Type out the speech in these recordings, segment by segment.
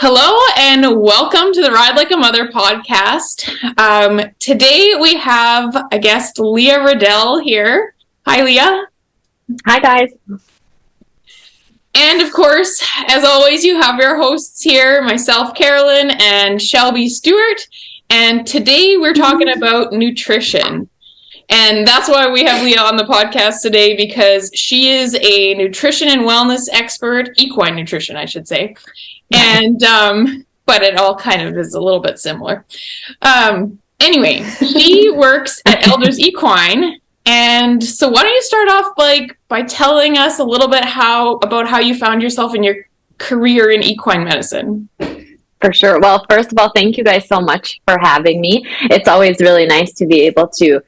Hello and welcome to the Ride Like a Mother podcast. Today we have a guest, Lea Riddell, here. Hi, Lea. Hi, guys. And of course, as always, you have your hosts here, myself, Carolyn, and Shelby Stewart. And today we're talking about nutrition. And that's why we have Lea on the podcast today, because she is a nutrition and wellness expert, equine nutrition, I should say. And, but it all kind of is a little bit similar. Anyway, she works at Elders Equine. And so why don't you start off by telling us a little bit about how you found yourself in your career in equine medicine? For sure. Well, first of all, thank you guys so much for having me. It's always really nice to be able to,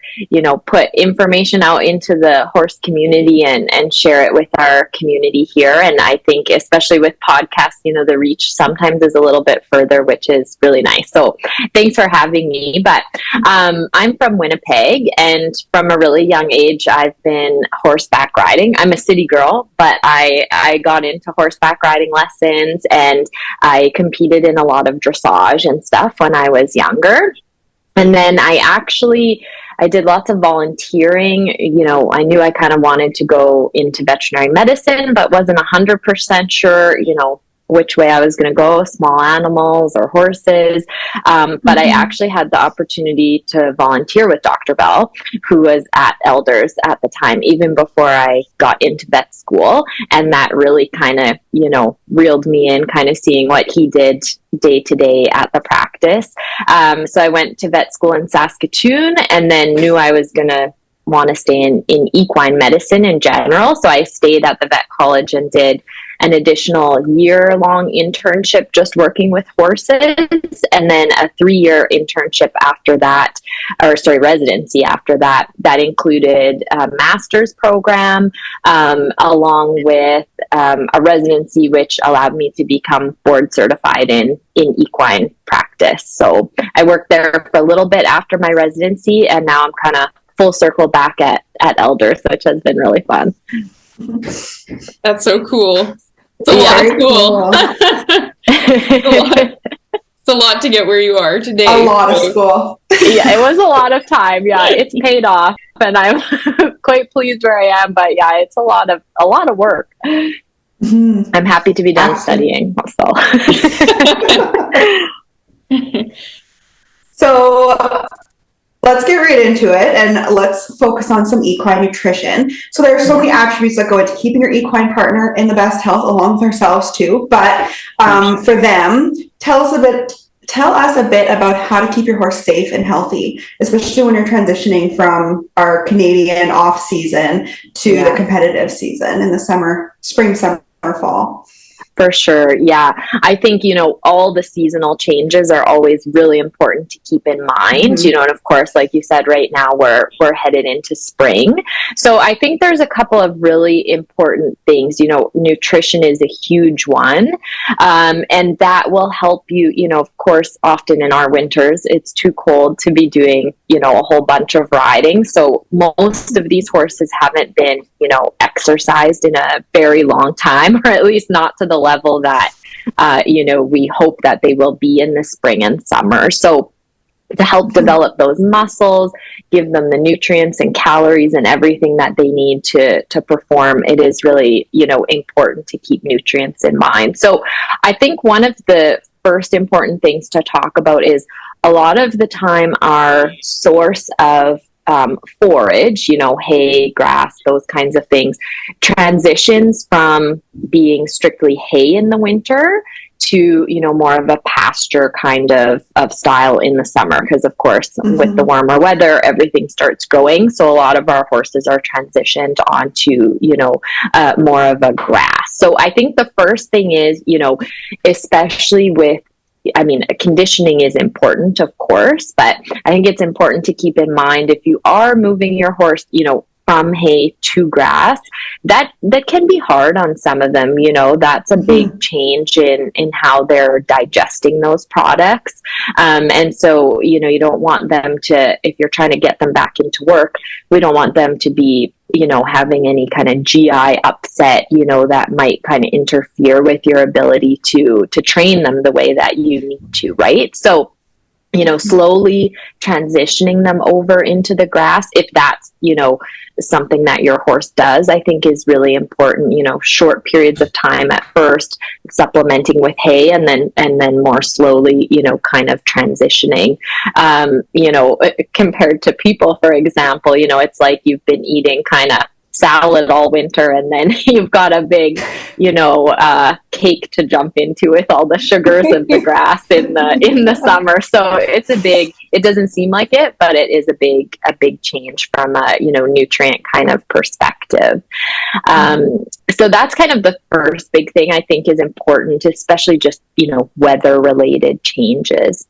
put information out into the horse community and share it with our community here. And I think especially with podcasts, the reach sometimes is a little bit further, which is really nice. So thanks for having me. But I'm from Winnipeg, and from a really young age, I've been horseback riding. I'm a city girl, but I got into horseback riding lessons, and I competed in a lot of dressage and stuff when I was younger. And then I did lots of volunteering. I knew I kind of wanted to go into veterinary medicine, but wasn't 100% sure, which way I was going to go, small animals or horses. But I actually had the opportunity to volunteer with Dr. Bell, who was at Elders at the time, even before I got into vet school. And that really kind of, reeled me in, kind of seeing what he did day to day at the practice. So I went to vet school in Saskatoon, and then knew I was going to want to stay in equine medicine in general. So I stayed at the vet college and did an additional year-long internship just working with horses, and then a 3-year internship after that, residency after that. That included a master's program, along with a residency, which allowed me to become board certified in equine practice. So I worked there for a little bit after my residency, and now I'm kind of full circle back at Elders, which has been really fun. That's so cool. It's a lot of school. It's a lot to get where you are today. A lot of school. Yeah, it was a lot of time. Yeah, it's paid off, and I'm quite pleased where I am. But yeah, it's a lot of work. Mm-hmm. I'm happy to be done studying. So let's get right into it, and let's focus on some equine nutrition. So there are so many attributes that go into keeping your equine partner in the best health, along with ourselves too. But for them, tell us a bit about how to keep your horse safe and healthy, especially when you're transitioning from our Canadian off season to the competitive season in the spring, summer, fall. For sure. Yeah. I think, all the seasonal changes are always really important to keep in mind, and of course, like you said, right now we're headed into spring. So I think there's a couple of really important things. Nutrition is a huge one. And that will help you, of course, often in our winters, it's too cold to be doing, a whole bunch of riding. So most of these horses haven't been, exercised in a very long time, or at least not to the level that, we hope that they will be in the spring and summer. So to help develop those muscles, give them the nutrients and calories and everything that they need to perform, it is really, important to keep nutrients in mind. So I think one of the first important things to talk about is a lot of the time our source of forage, hay, grass, those kinds of things, transitions from being strictly hay in the winter to, more of a pasture kind of style in the summer. Because of course, with the warmer weather, everything starts growing. So a lot of our horses are transitioned onto, more of a grass. So I think the first thing is, especially with conditioning is important, of course, but I think it's important to keep in mind if you are moving your horse, from hay to grass, that can be hard on some of them. That's a big change in how they're digesting those products. And so, you don't want them to, if you're trying to get them back into work, we don't want them to be, having any kind of GI upset, that might kind of interfere with your ability to train them the way that you need to, right? So, slowly transitioning them over into the grass, if that's, something that your horse does, I think is really important. Short periods of time at first, supplementing with hay, and then more slowly, kind of transitioning. Compared to people, for example, it's like you've been eating kind of salad all winter, and then you've got a big cake to jump into with all the sugars of the grass in the summer. So it doesn't seem like it, but it is a big change from a nutrient kind of perspective. So that's kind of the first big thing I think is important, especially just weather related changes.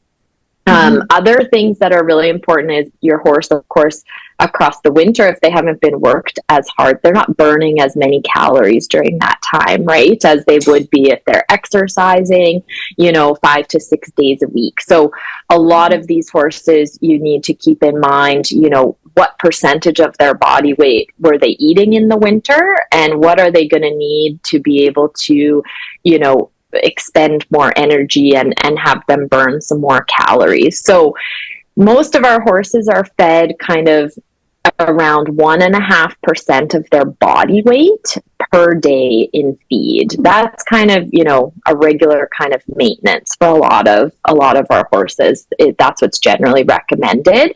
Other things that are really important is your horse, of course, across the winter, if they haven't been worked as hard, they're not burning as many calories during that time, right, as they would be if they're exercising, 5 to 6 days a week. So a lot of these horses, you need to keep in mind, what percentage of their body weight were they eating in the winter, and what are they going to need to be able to, expend more energy and have them burn some more calories. So most of our horses are fed kind of around 1.5% of their body weight per day in feed. That's kind of, a regular kind of maintenance for a lot of our horses. That's what's generally recommended.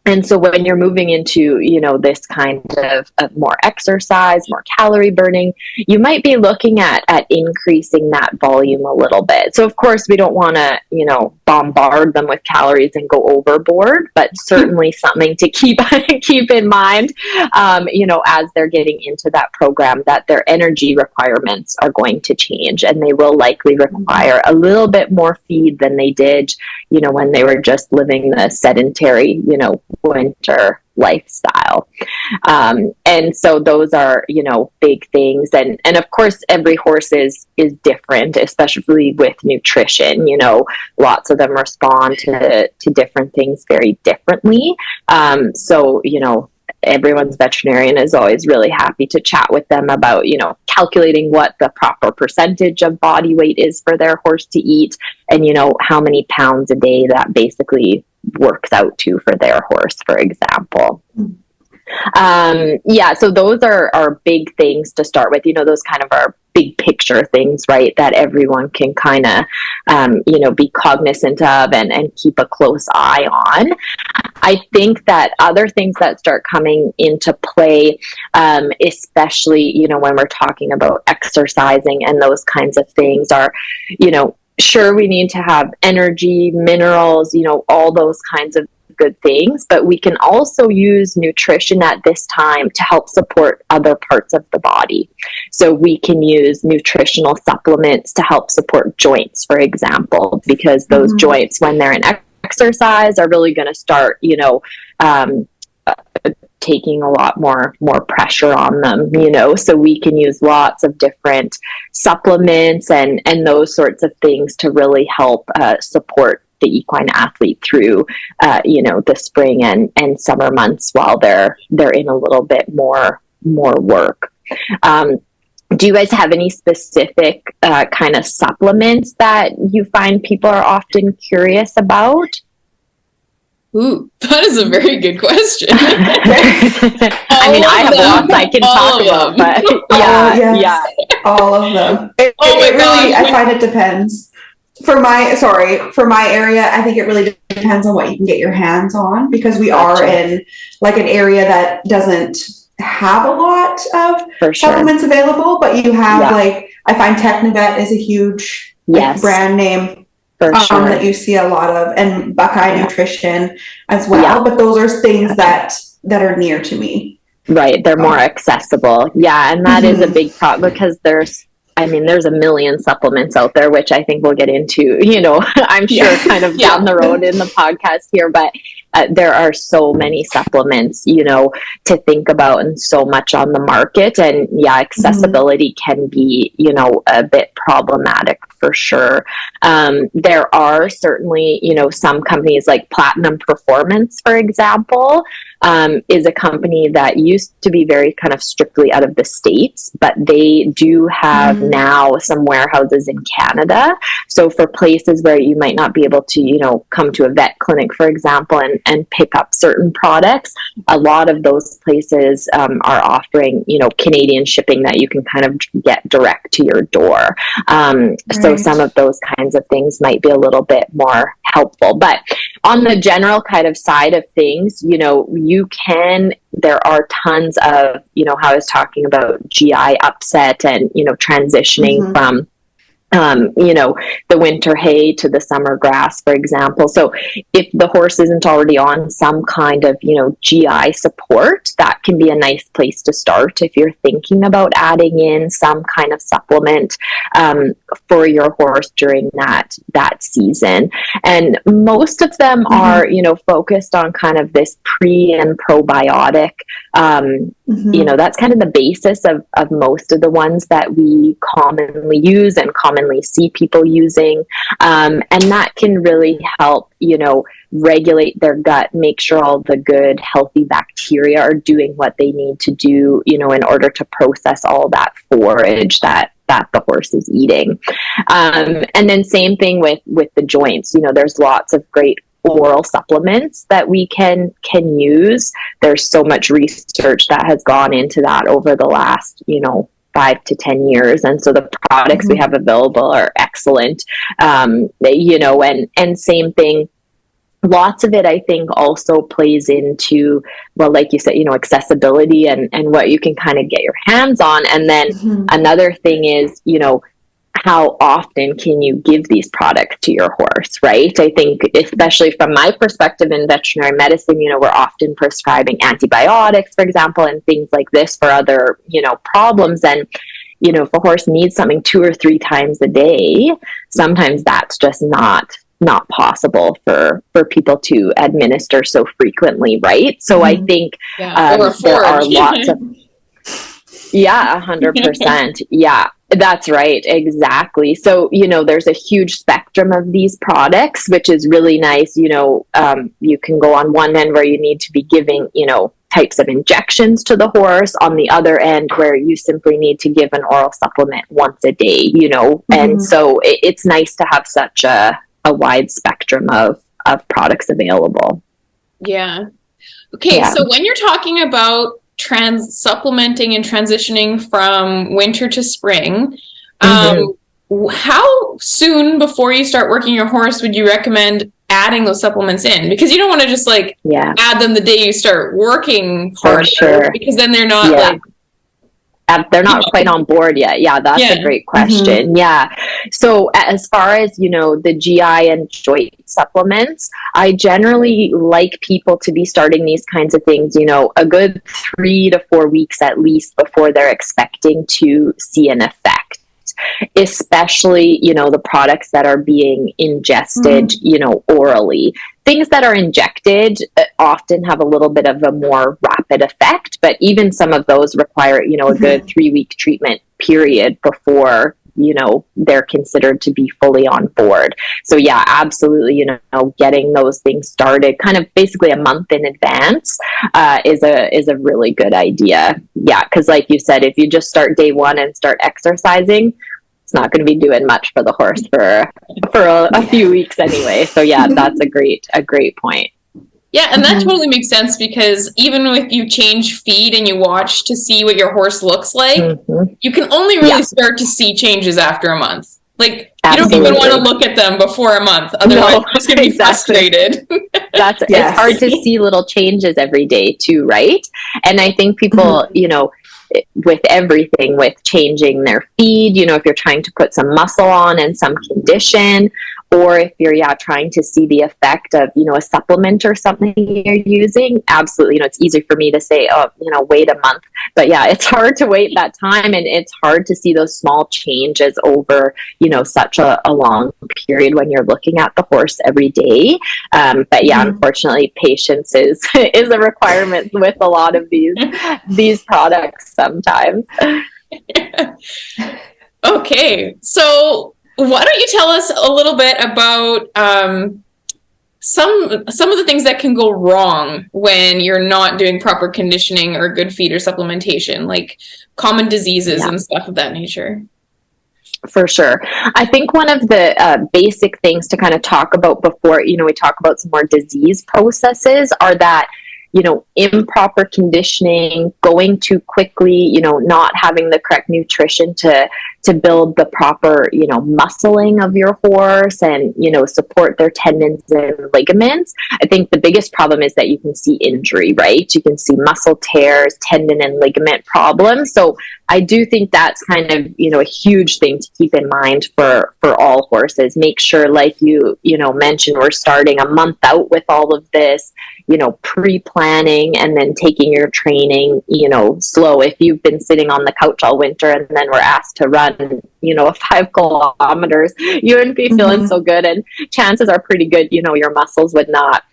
And so when you're moving into, this kind of more exercise, more calorie burning, you might be looking at increasing that volume a little bit. So of course we don't want to, bombard them with calories and go overboard, but certainly something to keep in mind, as they're getting into that program, that their energy requirements are going to change, and they will likely require a little bit more feed than they did, when they were just living the sedentary, winter lifestyle. And so those are, big things. And of course, every horse is different, especially with nutrition. Lots of them respond to different things very differently. So, everyone's veterinarian is always really happy to chat with them about, calculating what the proper percentage of body weight is for their horse to eat, and, how many pounds a day that basically works out to for their horse, for example. So those are big things to start with. Those kind of are big picture things, right, that everyone can kind of, be cognizant of and keep a close eye on. I think that other things that start coming into play, especially, when we're talking about exercising and those kinds of things, are, sure, we need to have energy, minerals, all those kinds of good things, but we can also use nutrition at this time to help support other parts of the body. So we can use nutritional supplements to help support joints, for example, because those joints, when they're in exercise, are really going to start, taking a lot more pressure on them, so we can use lots of different supplements and those sorts of things to really help support the equine athlete through, the spring and summer months while they're in a little bit more work. Do you guys have any specific kind of supplements that you find people are often curious about? Ooh, that is a very good question. I have lots I can talk about, but all of them. It really, I find it depends. For my area, I think it really depends on what you can get your hands on, because we are in like an area that doesn't have a lot of supplements available, but you have I find Technovet is a huge brand name that you see a lot of, and Buckeye Nutrition as well. But those are things that are near to me. Right, they're more accessible. Yeah, and that is a big problem, because there's a million supplements out there, which I think we'll get into, I'm sure kind of down the road in the podcast here, but there are so many supplements, to think about, and so much on the market. And accessibility can be, a bit problematic for sure. There are certainly, some companies like Platinum Performance, for example, is a company that used to be very kind of strictly out of the States, but they do have now some warehouses in Canada. So for places where you might not be able to, come to a vet clinic, for example, and pick up certain products, a lot of those places are offering, Canadian shipping that you can kind of get direct to your door. So some of those kinds of things might be a little bit more helpful. But on the general kind of side of things, there are tons of, how I was talking about GI upset and, transitioning from the winter hay to the summer grass, for example. So if the horse isn't already on some kind of, GI support, that can be a nice place to start if you're thinking about adding in some kind of supplement for your horse during that season. And most of them are, focused on kind of this pre and probiotic. That's kind of the basis of most of the ones that we commonly use and commonly see people using. And that can really help, regulate their gut, make sure all the good, healthy bacteria are doing what they need to do, in order to process all that forage that the horse is eating. And then same thing with the joints. There's lots of great oral supplements that we can use. There's so much research that has gone into that over the last, 5 to 10 years. And so the products we have available are excellent. And same thing, lots of it, I think, also plays into, well, like you said, accessibility and what you can kind of get your hands on. And then another thing is, how often can you give these products to your horse, right? I think, especially from my perspective in veterinary medicine, we're often prescribing antibiotics, for example, and things like this for other, problems. And, if a horse needs something 2 or 3 times a day, sometimes that's just not possible for people to administer so frequently, right? So I think there are lots of... Yeah, 100%. Yeah, that's right. Exactly. So, there's a huge spectrum of these products, which is really nice. You can go on one end where you need to be giving, types of injections to the horse, on the other end where you simply need to give an oral supplement once a day, and so it's nice to have such a wide spectrum of products available. Yeah. Okay. Yeah. So when you're talking about supplementing and transitioning from winter to spring, how soon before you start working your horse would you recommend adding those supplements in? Because you don't want to just add them the day you start working harder, sure, because then they're not they're not quite on board yet. Yeah, that's a great question. Yeah. So as far as, the GI and joint supplements, I generally like people to be starting these kinds of things, a good 3 to 4 weeks at least before they're expecting to see an effect. Especially, the products that are being ingested, orally. Things that are injected often have a little bit of a more rapid effect, but even some of those require, a good 3-week treatment period before, they're considered to be fully on board. So yeah, absolutely, getting those things started kind of basically a month in advance is a really good idea. Yeah, because like you said, if you just start day one and start exercising, it's not going to be doing much for the horse for a few weeks anyway. So yeah, that's a great point. Yeah, and that totally makes sense, because even if you change feed and you watch to see what your horse looks like, you can only really start to see changes after a month. Like, absolutely. You don't even want to look at them before a month. Otherwise, you're just going to be frustrated. It's hard to see little changes every day too, right? And I think people, with everything, with changing their feed, if you're trying to put some muscle on and some condition, or if you're trying to see the effect of a supplement or something you're using, absolutely, it's easy for me to say, wait a month, but it's hard to wait that time, and it's hard to see those small changes over such a long period when you're looking at the horse every day. But unfortunately, patience is a requirement with a lot of these products sometimes. Okay, so why don't you tell us a little bit about some of the things that can go wrong when you're not doing proper conditioning or good feed or supplementation, like common diseases and stuff of that nature? For sure. I think one of the basic things to kind of talk about before, we talk about some more disease processes are that, improper conditioning, going too quickly, not having the correct nutrition to build the proper, muscling of your horse and, support their tendons and ligaments. I think the biggest problem is that you can see injury, right? You can see muscle tears, tendon and ligament problems. So I do think that's kind of, a huge thing to keep in mind for all horses. Make sure, like you mentioned, we're starting a month out with all of this, pre-planning and then taking your training, slow. If you've been sitting on the couch all winter and then we're asked to run, 5 kilometers, you wouldn't be feeling so good. And chances are pretty good, your muscles would not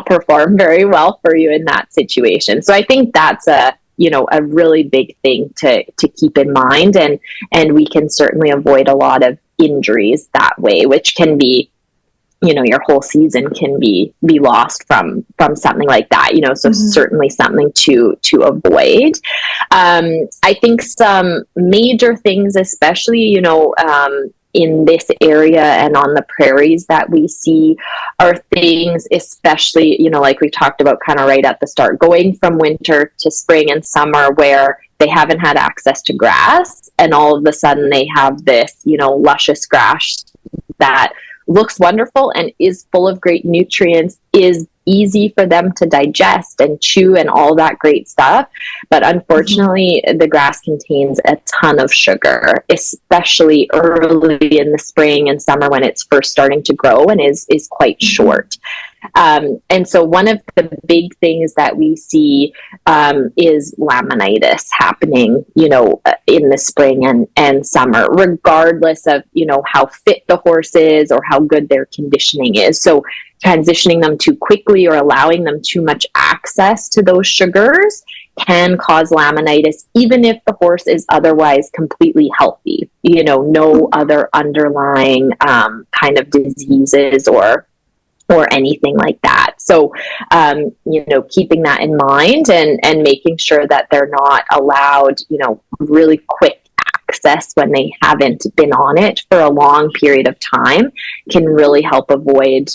perform very well for you in that situation. So I think that's a really big thing to keep in mind. And we can certainly avoid a lot of injuries that way, which can be, your whole season can be lost from something like that, so certainly something to avoid. I think some major things, especially, in this area and on the prairies that we see are things, especially, like we talked about kind of right at the start, going from winter to spring and summer where they haven't had access to grass and all of a sudden they have this, luscious grass that looks wonderful and is full of great nutrients, is easy for them to digest and chew and all that great stuff. But unfortunately, the grass contains a ton of sugar, especially early in the spring and summer when it's first starting to grow and is quite short. And so one of the big things that we see is laminitis happening, in the spring and summer, regardless of, how fit the horse is or how good their conditioning is. So transitioning them too quickly or allowing them too much access to those sugars can cause laminitis, even if the horse is otherwise completely healthy, no other underlying kind of diseases or anything like that. So, keeping that in mind and making sure that they're not allowed, really quick access when they haven't been on it for a long period of time can really help avoid,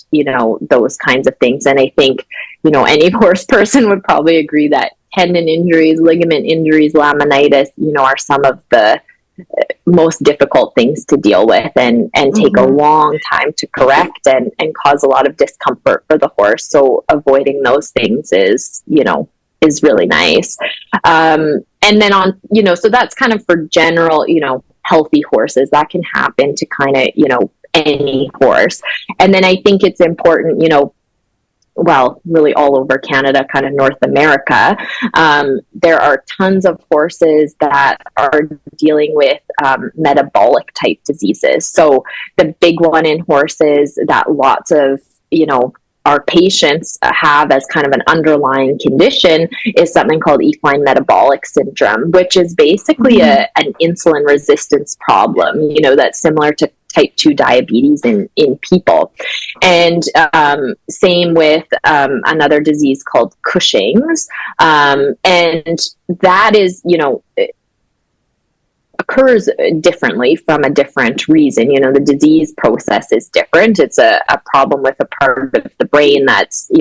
those kinds of things. And I think, any horse person would probably agree that tendon injuries, ligament injuries, laminitis, are some of the most difficult things to deal with and take a long time to correct and cause a lot of discomfort for the horse. So avoiding those things is really nice. And then on, so that's kind of for general, healthy horses that can happen to kind of, any horse. And then I think it's important, well, really all over Canada, kind of North America, there are tons of horses that are dealing with metabolic type diseases. So the big one in horses that lots of, our patients have as kind of an underlying condition is something called equine metabolic syndrome, which is basically an insulin resistance problem, that's similar to type 2 diabetes in people. And same with another disease called Cushing's. And that is, occurs differently from a different reason. The disease process is different. It's a problem with a part of the brain that's,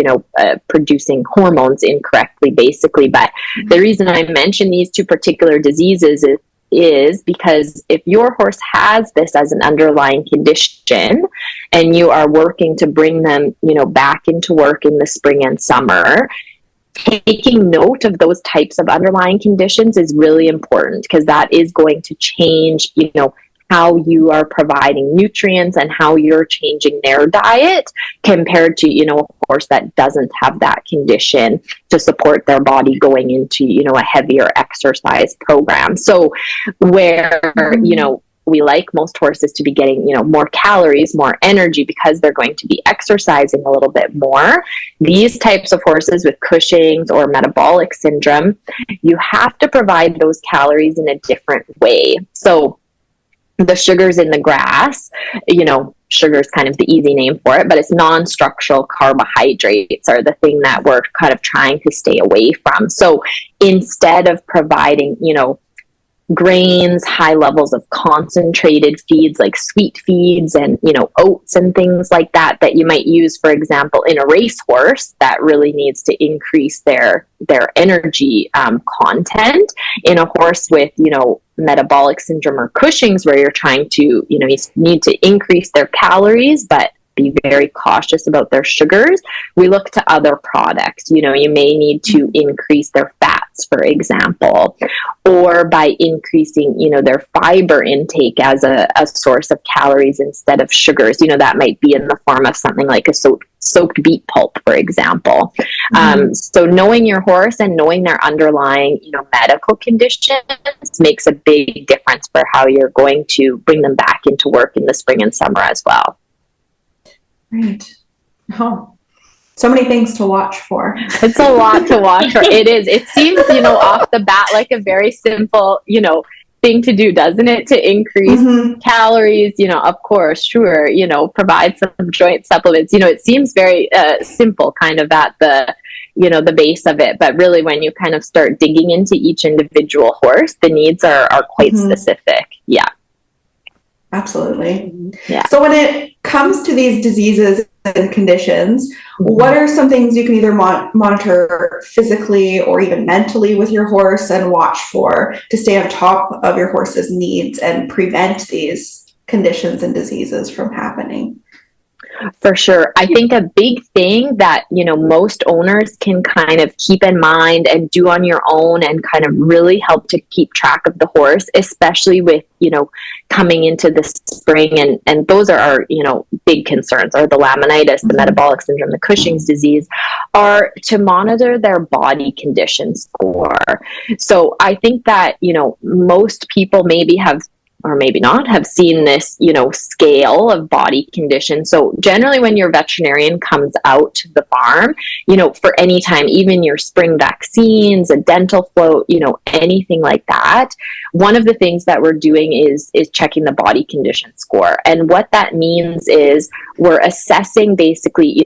producing hormones incorrectly, basically. But the reason I mention these two particular diseases is because if your horse has this as an underlying condition and you are working to bring them, back into work in the spring and summer, taking note of those types of underlying conditions is really important because that is going to change, how you are providing nutrients and how you're changing their diet compared to, a horse that doesn't have that condition to support their body going into, a heavier exercise program. So where, we like most horses to be getting, more calories, more energy because they're going to be exercising a little bit more. These types of horses with Cushing's or metabolic syndrome, you have to provide those calories in a different way. So the sugars in the grass, sugar is kind of the easy name for it, but it's non-structural carbohydrates are the thing that we're kind of trying to stay away from. So instead of providing, grains, high levels of concentrated feeds like sweet feeds and, oats and things like that you might use, for example, in a racehorse that really needs to increase their energy content. In a horse with, metabolic syndrome or Cushing's, where you're trying to, you need to increase their calories, but be very cautious about their sugars, we look to other products. You may need to increase their fats, for example, or by increasing, their fiber intake as a source of calories instead of sugars. That might be in the form of something like a soaked beet pulp, for example. So knowing your horse and knowing their underlying, medical conditions makes a big difference for how you're going to bring them back into work in the spring and summer as well. Right. Oh, so many things to watch for. It's a lot to watch for. It is. It seems, off the bat like a very simple, thing to do, doesn't it? To increase calories, of course, sure, provide some joint supplements. It seems very simple kind of at the, the base of it. But really, when you kind of start digging into each individual horse, the needs are quite specific. Yeah. Absolutely. Yeah. So when it comes to these diseases and conditions, what are some things you can either monitor physically or even mentally with your horse and watch for to stay on top of your horse's needs and prevent these conditions and diseases from happening? For sure. I think a big thing that, most owners can kind of keep in mind and do on your own and kind of really help to keep track of the horse, especially with, coming into the spring. And those are our, big concerns, are the laminitis, the metabolic syndrome, the Cushing's disease, are to monitor their body condition score. So I think that, most people maybe have, or maybe not, have seen this, scale of body condition. So generally when your veterinarian comes out to the farm, for any time, even your spring vaccines, a dental float, anything like that, one of the things that we're doing is checking the body condition score. And what that means is we're assessing basically,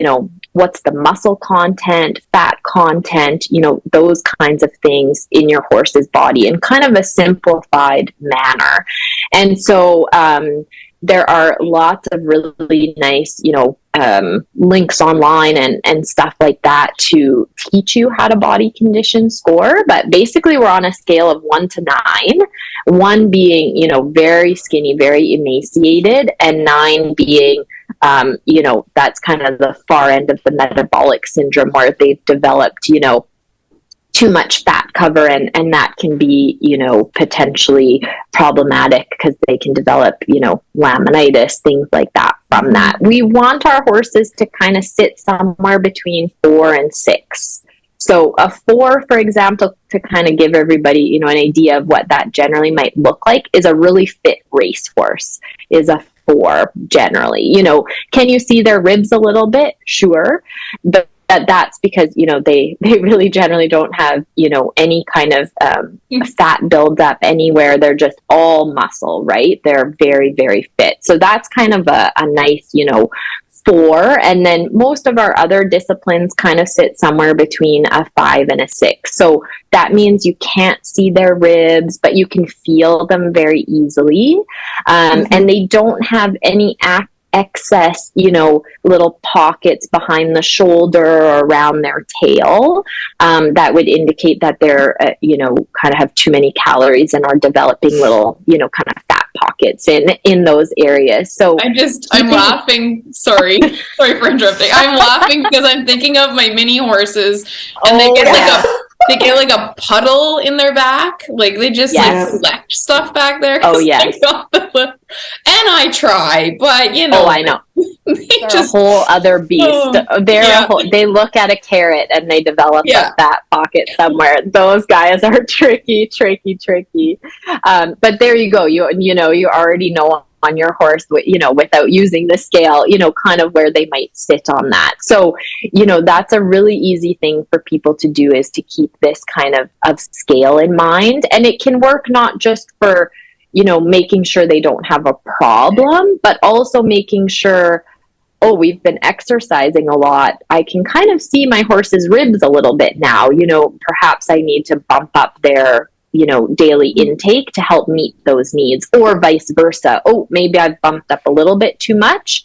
what's the muscle content, fat content, those kinds of things in your horse's body in kind of a simplified manner. And so there are lots of really nice, links online and stuff like that to teach you how to body condition score. But basically we're on a scale of 1 to 9, 1 being, very skinny, very emaciated, and 9 being, that's kind of the far end of the metabolic syndrome where they've developed, too much fat cover, and that can be, potentially problematic because they can develop, laminitis, things like that from that. We want our horses to kind of sit somewhere between 4 and 6. So a 4, for example, to kind of give everybody, an idea of what that generally might look like, is a really fit racehorse, is a 4 generally. Can you see their ribs a little bit? Sure. But that's because, they really generally don't have, any kind of fat buildup anywhere. They're just all muscle, right? They're very, very fit. So that's kind of a nice, 4. And then most of our other disciplines kind of sit somewhere between a 5 and a 6. So that means you can't see their ribs, but you can feel them very easily. And they don't have any excess, little pockets behind the shoulder or around their tail that would indicate that they're, kind of have too many calories and are developing little, kind of fat pockets in those areas. So I'm laughing. Sorry for interrupting. I'm laughing because I'm thinking of my mini horses, and they get like a puddle in their back. Like they just like collect stuff back there. Oh yes. And I try, but Oh, I know. They're just a whole other beast. They look at a carrot and they develop a fat pocket somewhere. Those guys are tricky. But there you go. You already know on your horse, without using the scale, kind of where they might sit on that. So, that's a really easy thing for people to do, is to keep this kind of scale in mind. And it can work not just for, making sure they don't have a problem, but also making sure, oh, we've been exercising a lot. I can kind of see my horse's ribs a little bit now. Perhaps I need to bump up their, daily intake to help meet those needs, or vice versa. Oh, maybe I've bumped up a little bit too much,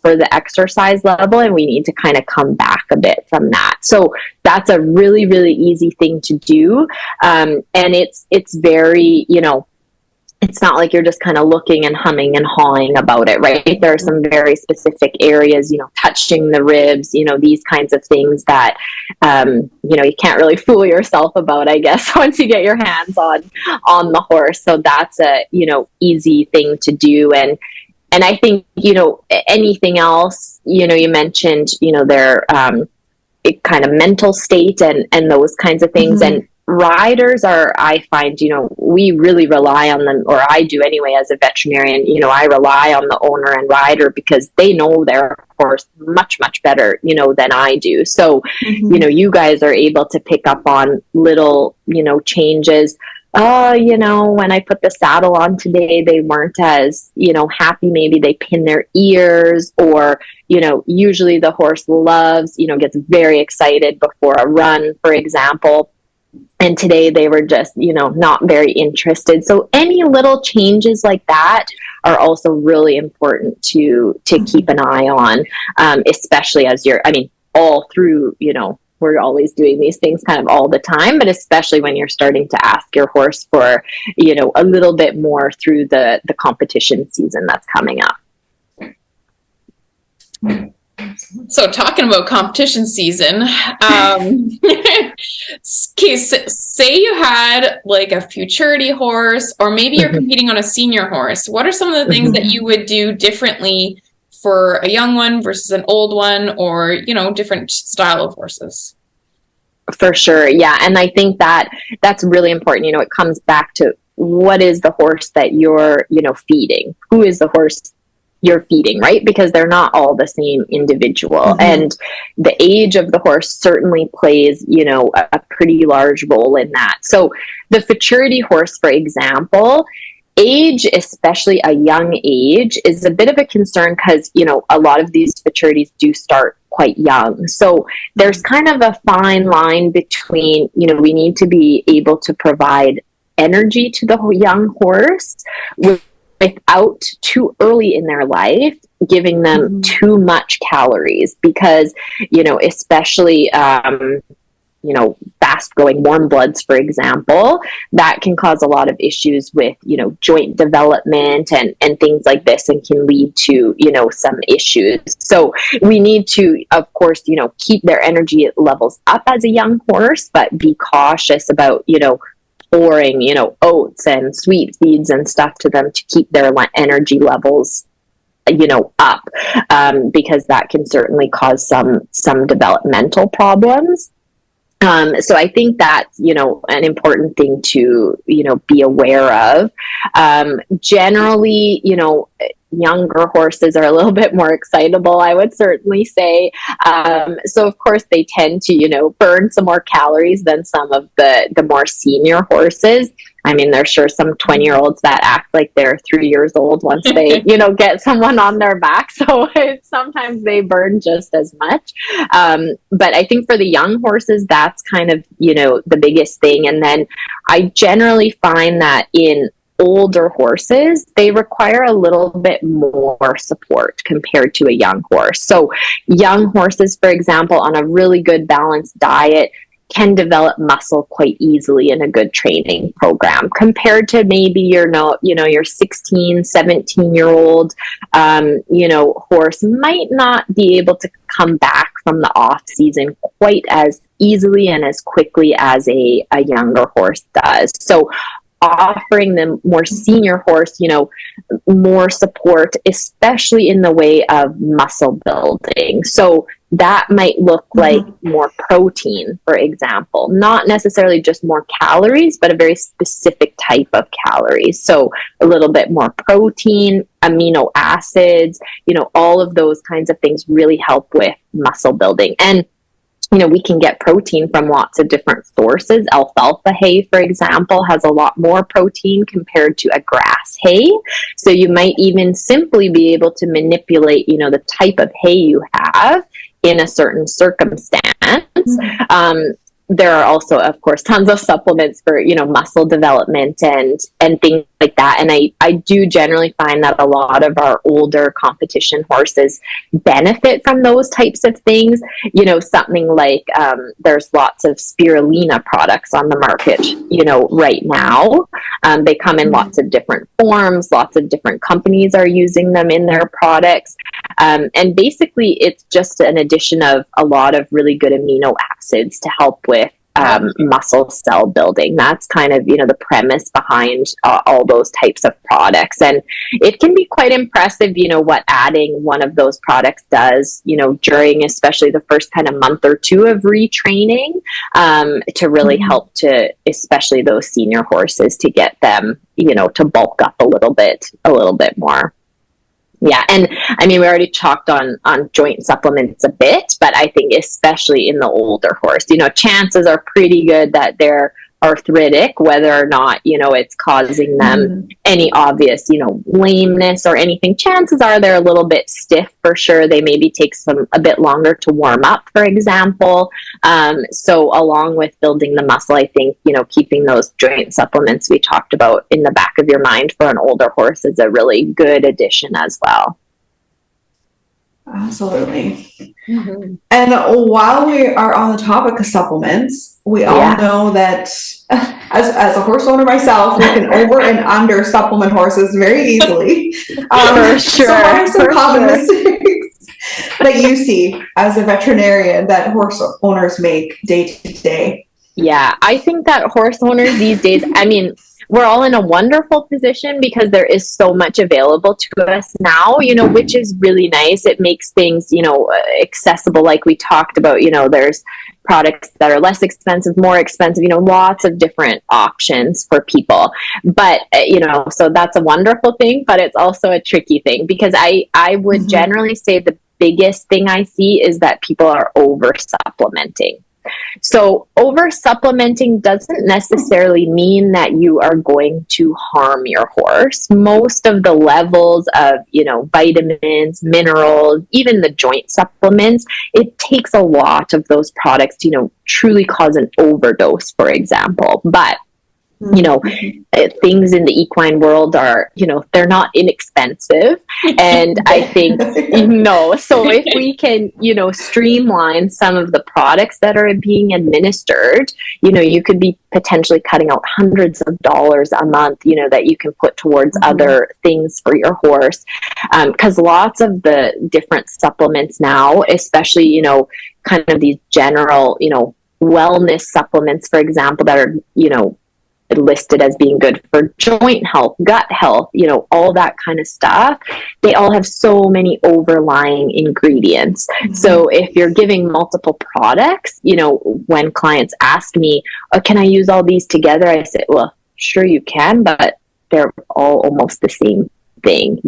for the exercise level, and we need to kind of come back a bit from that. So that's a really, really easy thing to do. And it's very, it's not like you're just kind of looking and humming and hawing about it, right? There are some very specific areas, touching the ribs, these kinds of things that, you can't really fool yourself about, I guess, once you get your hands on the horse. So that's a, easy thing to do. And I think, anything else, you mentioned, their kind of mental state and those kinds of things. Mm-hmm. And riders are, I find, we really rely on them, or I do anyway as a veterinarian. I rely on the owner and rider because they know their horse much, much better, than I do. So, mm-hmm. You guys are able to pick up on little, changes. When I put the saddle on today, they weren't as, happy. Maybe they pin their ears, or, usually the horse loves, gets very excited before a run, for example. And today they were just, not very interested. So any little changes like that are also really important to keep an eye on, especially as all through, we're always doing these things kind of all the time, but especially when you're starting to ask your horse for, a little bit more through the competition season that's coming up. So talking about competition season, say you had like a futurity horse, or maybe you're competing on a senior horse. What are some of the things that you would do differently for a young one versus an old one, or, different style of horses? For sure. Yeah. And I think that's really important. It comes back to what is the horse that you're, feeding? Who is the horse you're feeding, right? Because they're not all the same individual. Mm-hmm. And the age of the horse certainly plays, a pretty large role in that. So the futurity horse, for example, age, especially a young age, is a bit of a concern because, a lot of these futurities do start quite young. So there's kind of a fine line between, we need to be able to provide energy to the young horse without too early in their life giving them too much calories, because, especially, fast growing warm bloods, for example, that can cause a lot of issues with, joint development and things like this, and can lead to, some issues. So we need to, of course, keep their energy levels up as a young horse, but be cautious about, pouring, oats and sweet feeds and stuff to them to keep their energy levels, up, because that can certainly cause some developmental problems. So I think that's, an important thing to, be aware of. Generally, younger horses are a little bit more excitable, I would certainly say. So of course they tend to, burn some more calories than some of the more senior horses. There's sure some 20-year-olds that act like they're 3 years old once they, get someone on their back. So sometimes they burn just as much. But I think for the young horses, that's kind of, the biggest thing. And then I generally find that in older horses, they require a little bit more support compared to a young horse. So young horses, for example, on a really good balanced diet, can develop muscle quite easily in a good training program, compared to maybe your 16, 17-year-old, horse might not be able to come back from the off season quite as easily and as quickly as a younger horse does. So offering them more senior horse, more support, especially in the way of muscle building. So that might look like more protein, for example, not necessarily just more calories, but a very specific type of calories. So a little bit more protein, amino acids, all of those kinds of things really help with muscle building. And we can get protein from lots of different sources. Alfalfa hay, for example, has a lot more protein compared to a grass hay. So you might even simply be able to manipulate, the type of hay you have in a certain circumstance. There are also, of course, tons of supplements for, muscle development and things like that. And I do generally find that a lot of our older competition horses benefit from those types of things. Something like there's lots of spirulina products on the market, right now. They come in lots of different forms. Lots of different companies are using them in their products. And basically, it's just an addition of a lot of really good amino acids to help with muscle cell building. That's kind of, the premise behind all those types of products. And it can be quite impressive, what adding one of those products does, during especially the first kind of month or two of retraining, to really help to, especially those senior horses, to get them, to bulk up a little bit more. Yeah. And I mean, we already talked on joint supplements a bit, but I think especially in the older horse, chances are pretty good that they're arthritic, whether or not, it's causing them any obvious, lameness or anything. Chances are they're a little bit stiff for sure. They maybe take a bit longer to warm up, for example. So along with building the muscle, I think, keeping those joint supplements we talked about in the back of your mind for an older horse is a really good addition as well. Absolutely. And while we are on the topic of supplements, we all know that as a horse owner myself, we can over and under supplement horses very easily. For sure. So what are some common mistakes that you see as a veterinarian that horse owners make day to day? Yeah, I think that horse owners these days, I mean, we're all in a wonderful position because there is so much available to us now, which is really nice. It makes things, accessible. Like we talked about, there's products that are less expensive, more expensive, lots of different options for people. But, so that's a wonderful thing, but it's also a tricky thing because I would generally say the biggest thing I see is that people are over supplementing. So over supplementing doesn't necessarily mean that you are going to harm your horse. Most of the levels of, vitamins, minerals, even the joint supplements, it takes a lot of those products to, truly cause an overdose, for example. But things in the equine world are, they're not inexpensive. And I think, so if we can, streamline some of the products that are being administered, you could be potentially cutting out hundreds of dollars a month, that you can put towards other things for your horse. Because lots of the different supplements now, especially, kind of these general, wellness supplements, for example, that are, listed as being good for joint health, gut health, all that kind of stuff. They all have so many overlying ingredients. So if you're giving multiple products, when clients ask me, can I use all these together? I say, well, sure you can, but they're all almost the same thing,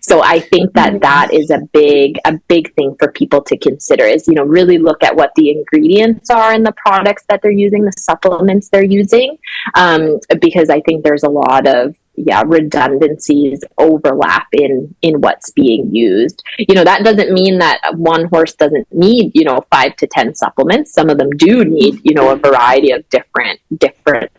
So I think that is a big thing for people to consider is, really look at what the ingredients are in the products that they're using, the supplements they're using, because I think there's a lot of redundancies, overlap in what's being used. That doesn't mean that one horse doesn't need, 5 to 10 supplements. Some of them do need, a variety of different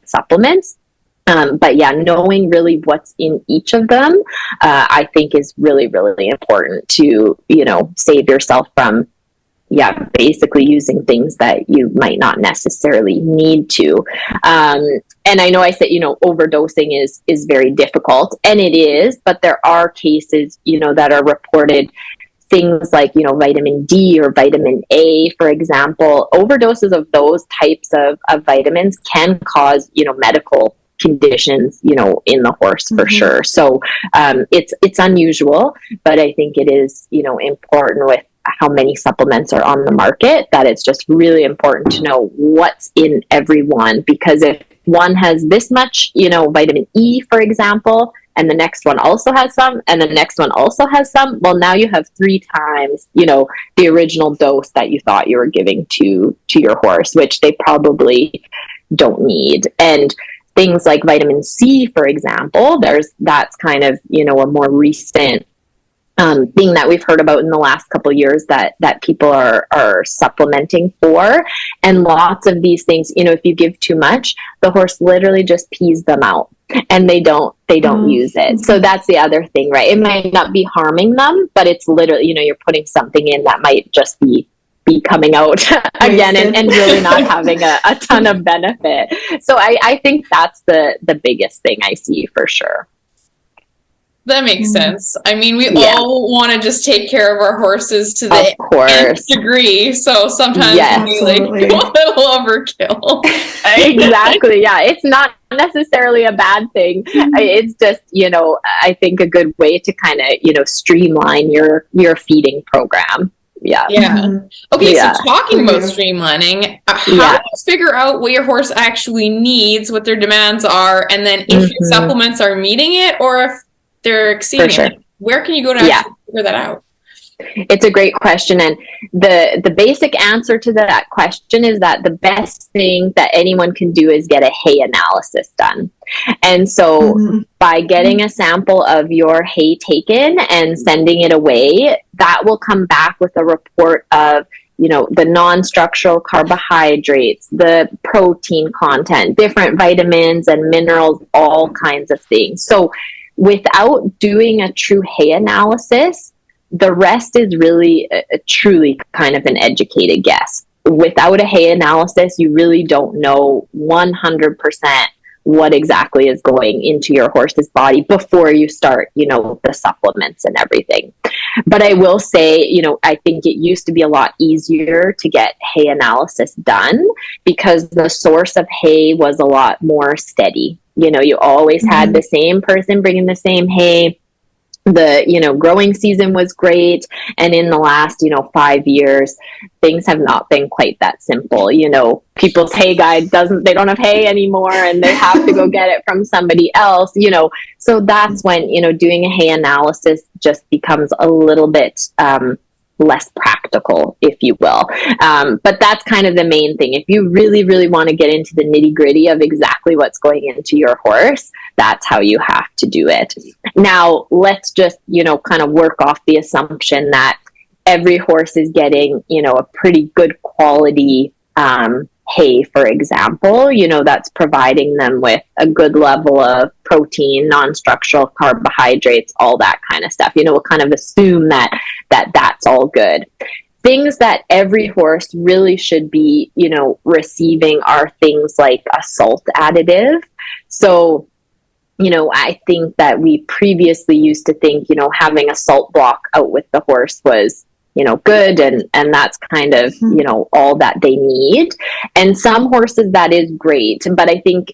supplements. But knowing really what's in each of them, I think is really, really important to, save yourself from, basically using things that you might not necessarily need to. And I know I said, overdosing is very difficult, and it is, but there are cases, that are reported. Things like, vitamin D or vitamin A, for example, overdoses of those types of vitamins can cause, medical conditions, in the horse for sure. So it's unusual, but I think it is, important with how many supplements are on the market that it's just really important to know what's in every one, because if one has this much, vitamin E, for example, and the next one also has some, and the next one also has some. Well, now you have 3 times, the original dose that you thought you were giving to your horse, which they probably don't need. And things like vitamin C, for example, that's kind of, a more recent thing that we've heard about in the last couple of years that people are supplementing for. And lots of these things, if you give too much, the horse literally just pees them out and they don't use it. So that's the other thing, right? It might not be harming them, but it's literally, you're putting something in that might just be coming out again and really not having a ton of benefit. So I think that's the biggest thing I see for sure. That makes sense. I mean, we all want to just take care of our horses to the nth degree. So sometimes it be like a little overkill. Exactly. Yeah. It's not necessarily a bad thing. It's just, I think a good way to kind of, streamline your feeding program. Yeah. Okay. So talking about streamlining, how do you figure out what your horse actually needs, what their demands are, and then if your supplements are meeting it or if they're exceeding it? Where can you go to actually figure that out? It's a great question. And the basic answer to that question is that the best thing that anyone can do is get a hay analysis done. And so by getting a sample of your hay taken and sending it away, that will come back with a report of the non-structural carbohydrates, the protein content, different vitamins and minerals, all kinds of things. So without doing a true hay analysis, the rest is really truly kind of an educated guess. Without a hay analysis, you really don't know 100% what exactly is going into your horse's body before you start, the supplements and everything. But I will say, I think it used to be a lot easier to get hay analysis done because the source of hay was a lot more steady. You always had the same person bringing the same hay. The, growing season was great. And in the last, 5 years, things have not been quite that simple. People's hay guide they don't have hay anymore and they have to go get it from somebody else, So that's when, doing a hay analysis just becomes a little bit, less practical, if you will. But that's kind of the main thing. If you really, really want to get into the nitty gritty of exactly what's going into your horse, that's how you have to do it. Now, let's just, kind of work off the assumption that every horse is getting, a pretty good quality hay, for example, that's providing them with a good level of protein, non-structural carbohydrates, all that kind of stuff. We'll kind of assume that's all good. Things that every horse really should be, receiving are things like a salt additive. So, I think that we previously used to think, having a salt block out with the horse was good. And that's kind of, all that they need. And some horses that is great. But I think,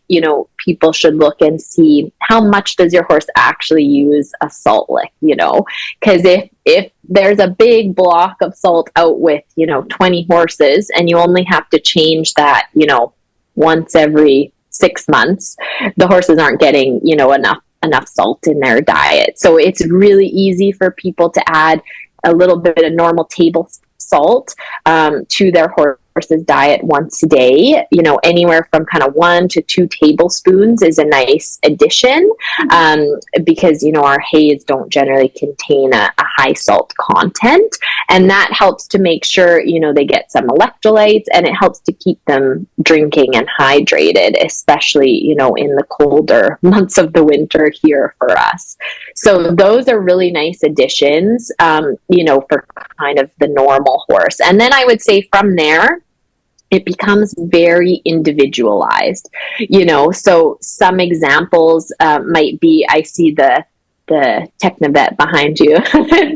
people should look and see how much does your horse actually use a salt lick, because if there's a big block of salt out with, 20 horses and you only have to change that, once every 6 months, the horses aren't getting, enough salt in their diet. So it's really easy for people to add a little bit of normal table salt to their horse's diet once a day. Anywhere from kind of 1 to 2 tablespoons is a nice addition because our hays don't generally contain a high salt content, and that helps to make sure they get some electrolytes, and it helps to keep them drinking and hydrated, especially in the colder months of the winter here for us. So those are really nice additions for kind of the normal horse. And then I would say from there, it becomes very individualized, so some examples might be, I see the Technovet behind you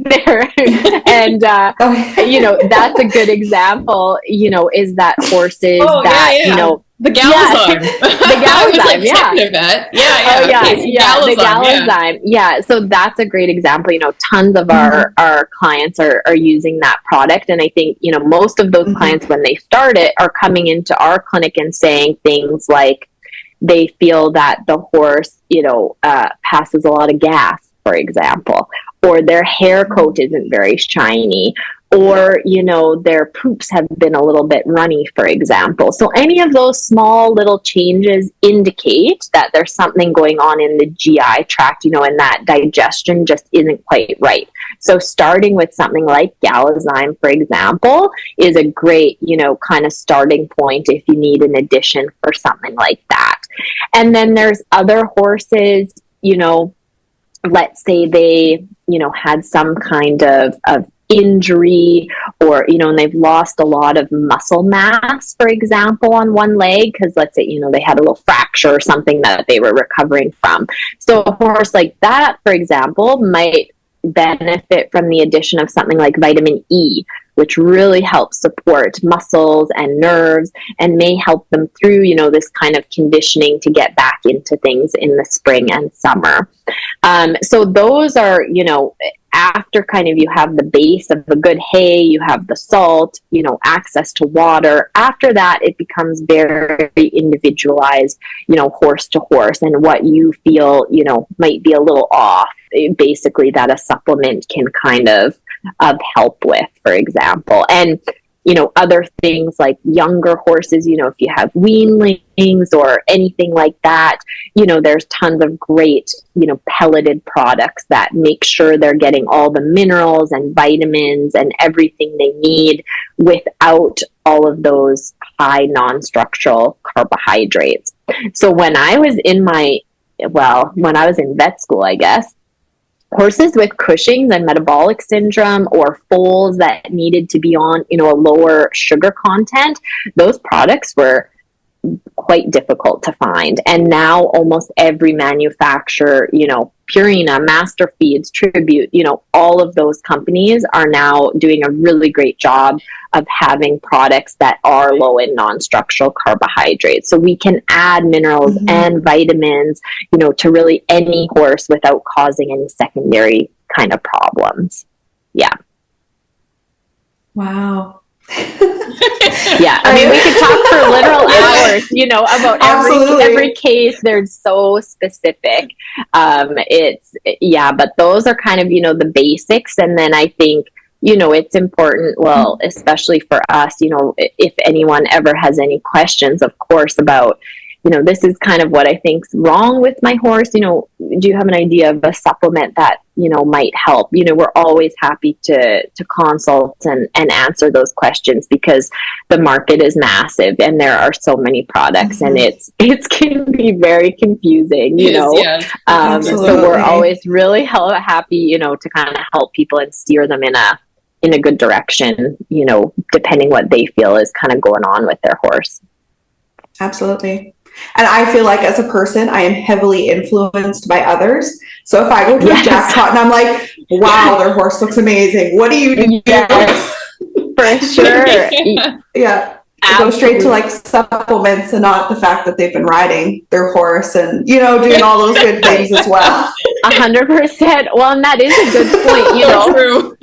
there. And, that's a good example, is that horses the Galazine. The Galazine, the Galazine. Yeah, so that's a great example. Tons of our clients are using that product. And I think, most of those clients, when they start it, are coming into our clinic and saying things like, they feel that the horse, passes a lot of gas, for example, or their hair coat isn't very shiny, or, their poops have been a little bit runny, for example. So any of those small little changes indicate that there's something going on in the GI tract, and that digestion just isn't quite right. So starting with something like Galazyme, for example, is a great, kind of starting point if you need an addition for something like that. And then there's other horses, let's say they, had some kind of injury, or and they've lost a lot of muscle mass, for example, on one leg, because let's say they had a little fracture or something that they were recovering from. So a horse like that, for example, might benefit from the addition of something like vitamin E, which really helps support muscles and nerves and may help them through, this kind of conditioning to get back into things in the spring and summer. So those are, after kind of you have the base of the good hay, you have the salt, access to water. After that, it becomes very individualized, horse to horse, and what you feel, might be a little off, basically, that a supplement can kind of help with, for example. And other things like younger horses, if you have weanlings or anything like that, there's tons of great, pelleted products that make sure they're getting all the minerals and vitamins and everything they need without all of those high non-structural carbohydrates. So when I was in vet school, I guess, horses with Cushing's and metabolic syndrome or foals that needed to be on, a lower sugar content, those products were quite difficult to find. And now almost every manufacturer, Purina, Master Feeds, Tribute, all of those companies are now doing a really great job of having products that are low in non-structural carbohydrates. So we can add minerals and vitamins, to really any horse without causing any secondary kind of problems. Yeah. Wow. Yeah, I mean, we could talk for literal hours, about every case. They're so specific. But those are kind of, the basics. And then I think, it's important, well, especially for us, if anyone ever has any questions, of course, about, this is kind of what I think's wrong with my horse. Do you have an idea of a supplement that, might help? We're always happy to consult and answer those questions, because the market is massive and there are so many products and it can be very confusing, so we're always really happy, to kind of help people and steer them in a good direction, depending what they feel is kind of going on with their horse. Absolutely. And I feel like as a person, I am heavily influenced by others. So if I go to a jackpot and I'm like, wow, their horse looks amazing, what do you do? Yes, for sure. Yeah. Go straight to like supplements and not the fact that they've been riding their horse and, doing all those good things as well. 100%. Well, and that is a good point. True.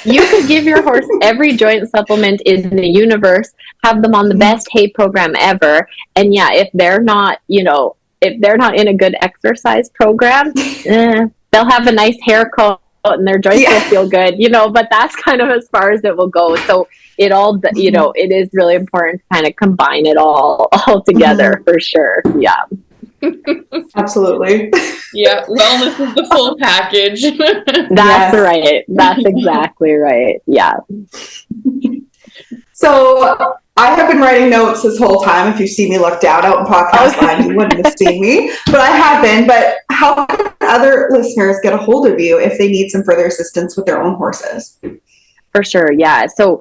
You could give your horse every joint supplement in the universe, have them on the best hay program ever. And if they're not, in a good exercise program, they'll have a nice hair coat and their joints will feel good, but that's kind of as far as it will go. So it all, it is really important to kind of combine it all together for sure. Yeah. Absolutely. Yeah. Wellness is the full package. That's right. That's exactly right. Yeah. So I have been writing notes this whole time. If you see me look down out in podcast land, you wouldn't have seen me, but I have been. But how can other listeners get a hold of you if they need some further assistance with their own horses? For sure. Yeah. So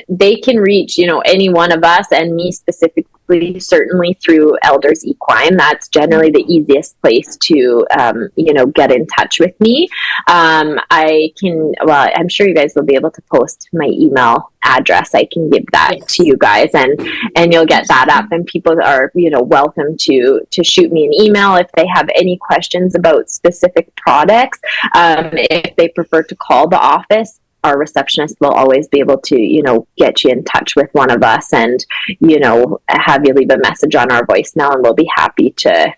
they can reach, any one of us, and me specifically, certainly through Elders Equine. That's generally the easiest place to, get in touch with me. I'm sure you guys will be able to post my email address. I can give that to you guys and you'll get that up, and people are, welcome to shoot me an email if they have any questions about specific products. If they prefer to call the office, our receptionist will always be able to, get you in touch with one of us and, have you leave a message on our voicemail, and we'll be happy to,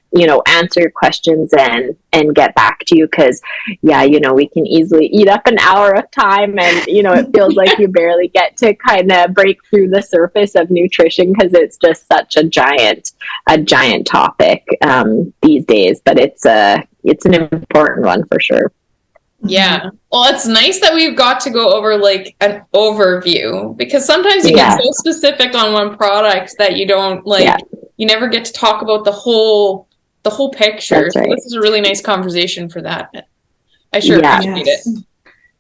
answer your questions and get back to you. Cause we can easily eat up an hour of time, and, it feels like you barely get to kind of break through the surface of nutrition, cause it's just such a giant topic, these days, but it's an important one for sure. Yeah. Well, it's nice that we've got to go over like an overview, because sometimes you get so specific on one product that you don't you never get to talk about the whole picture. That's right. So this is a really nice conversation for that. I sure appreciate it.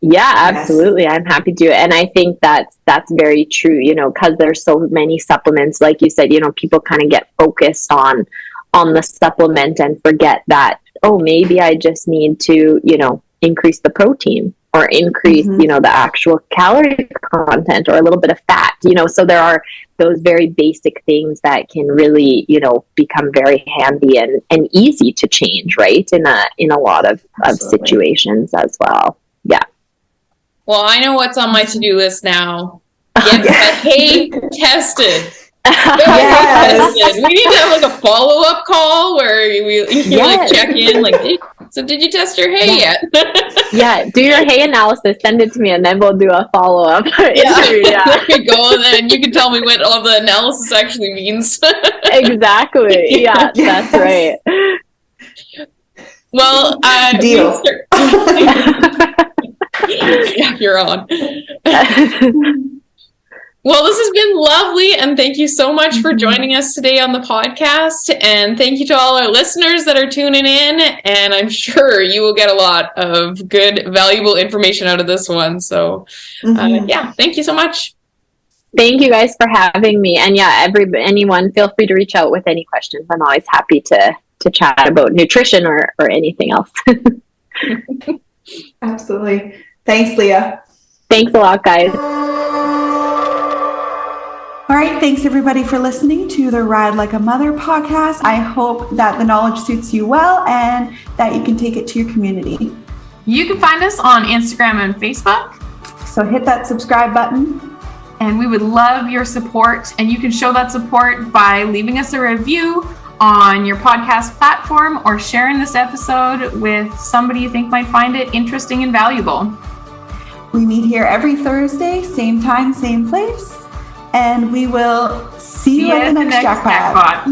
Yeah, absolutely. I'm happy to. And I think that's very true, because there's so many supplements, like you said, people kind of get focused on the supplement and forget that, oh, maybe I just need to, increase the protein or increase, the actual calorie content or a little bit of fat, so there are those very basic things that can really, become very handy and easy to change, right? In a lot of situations as well. Yeah. Well, I know what's on my to-do list now. Get the hay tested. Yes. We need to have like a follow-up call where we like check in, like, so did you test your hay yet? Yeah, do your hay analysis, send it to me, and then we'll do a follow-up. There you go, and then you can tell me what all the analysis actually means. Exactly. Yeah, that's right. Well, deal. Yeah, you're on. Well, this has been lovely, and thank you so much for joining us today on the podcast, and thank you to all our listeners that are tuning in, and I'm sure you will get a lot of good, valuable information out of this one. So, thank you so much. Thank you guys for having me, and anyone, feel free to reach out with any questions. I'm always happy to chat about nutrition or anything else. Absolutely. Thanks, Lea. Thanks a lot, guys. All right, thanks everybody for listening to the Ride Like a Mother podcast. I hope that the knowledge suits you well and that you can take it to your community. You can find us on Instagram and Facebook. So hit that subscribe button. And we would love your support. And you can show that support by leaving us a review on your podcast platform or sharing this episode with somebody you think might find it interesting and valuable. We meet here every Thursday, same time, same place. And we will see you at the next jackpot.